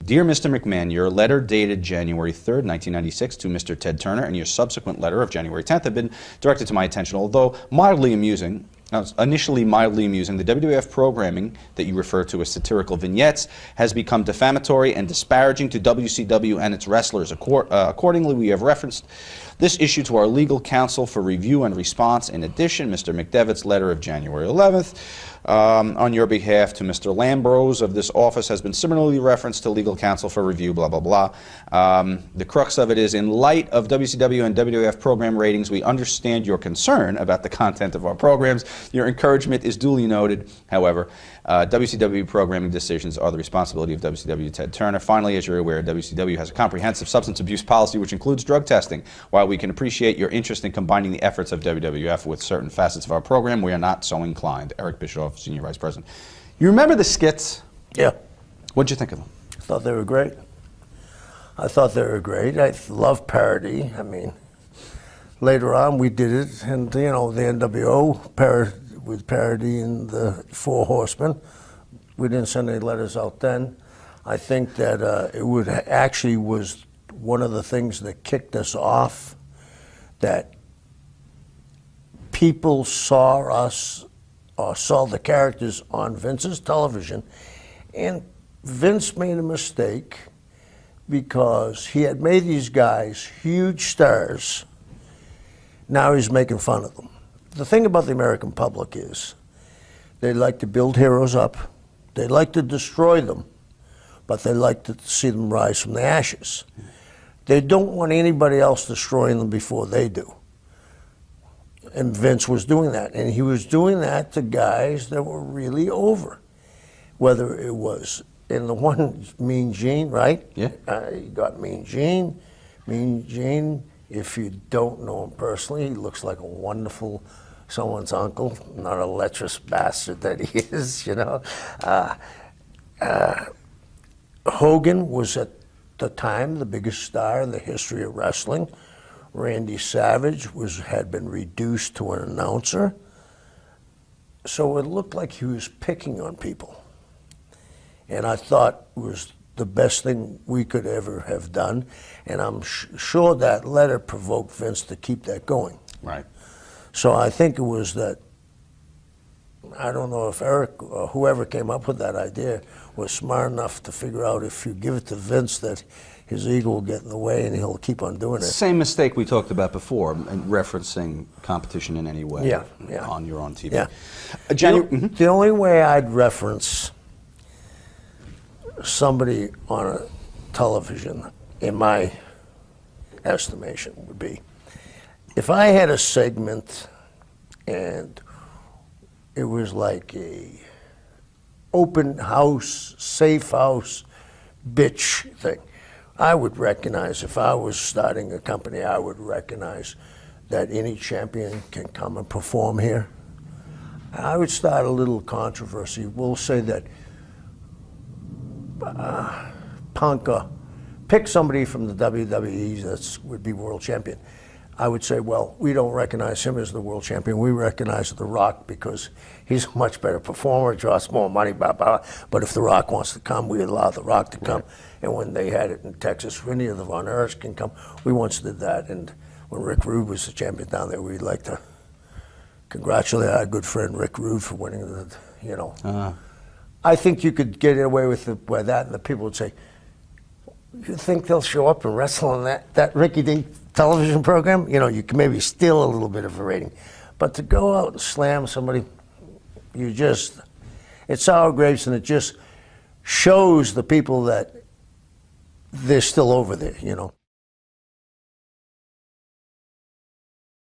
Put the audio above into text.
Dear Mr. McMahon, your letter dated January 3rd, 1996 to Mr. Ted Turner and your subsequent letter of January 10th have been directed to my attention. Although mildly amusing, initially mildly amusing, the WWF programming that you refer to as satirical vignettes has become defamatory and disparaging to WCW and its wrestlers. Accordingly, we have referenced this issue to our legal counsel for review and response. In addition, Mr. McDevitt's letter of January 11th on your behalf to Mr. Lambrose of this office has been similarly referenced to legal counsel for review, blah, blah, blah. The crux of it is, in light of WCW and WWF program ratings, we understand your concern about the content of our programs. Your encouragement is duly noted. However, WCW programming decisions are the responsibility of WCW Ted Turner. Finally, as you're aware, WCW has a comprehensive substance abuse policy which includes drug testing. While we can appreciate your interest in combining the efforts of WWF with certain facets of our program, we are not so inclined. Eric Bischoff, Senior Vice President. You remember the skits? Yeah. What'd you think of them? I thought they were great. I thought they were great. I love parody. I mean, later on we did it, and you know, the NWO was parodying the Four Horsemen. We didn't send any letters out then. I think that it actually was one of the things that kicked us off, that people saw us, or saw the characters on Vince's television, and Vince made a mistake because he had made these guys huge stars. Now he's making fun of them. The thing about the American public is they like to build heroes up, they like to destroy them, but they like to see them rise from the ashes. They don't want anybody else destroying them before they do. And Vince was doing that, and he was doing that to guys that were really over. Whether it was in the one, Mean Gene, right? Yeah. You got Mean Gene. Mean Gene, if you don't know him personally, he looks like a wonderful someone's uncle, not a lecherous bastard that he is, you know. Hogan was at the time the biggest star in the history of wrestling. Randy Savage had been reduced to an announcer. So it looked like he was picking on people. And I thought it was the best thing we could ever have done. And I'm sure that letter provoked Vince to keep that going. Right. So I think it was that, I don't know if Eric or whoever came up with that idea was smart enough to figure out if you give it to Vince that his ego will get in the way and he'll keep on doing it. Same mistake we talked about before, referencing competition in any way on your own TV. Yeah. The only way I'd reference somebody on a television, in my estimation, would be if I had a segment and it was like a open house, safe house, bitch thing. I would recognize, if I was starting a company, I would recognize that any champion can come and perform here. I would start a little controversy. We'll say that Punk, pick somebody from the WWE that would be world champion. I would say, well, we don't recognize him as the world champion. We recognize The Rock because he's a much better performer, draws more money, blah, blah. But if The Rock wants to come, we allow The Rock to come. Right. And when they had it in Texas, any of the Von Erichs can come. We once did that. And when Rick Rude was the champion down there, we'd like to congratulate our good friend Rick Rude for winning the, you know. I think you could get away with it by that, and the people would say, you think they'll show up and wrestle on that Ricky-Dink television program? You know, you can maybe steal a little bit of a rating. But to go out and slam somebody, it's sour grapes, and it just shows the people that they're still over there, you know.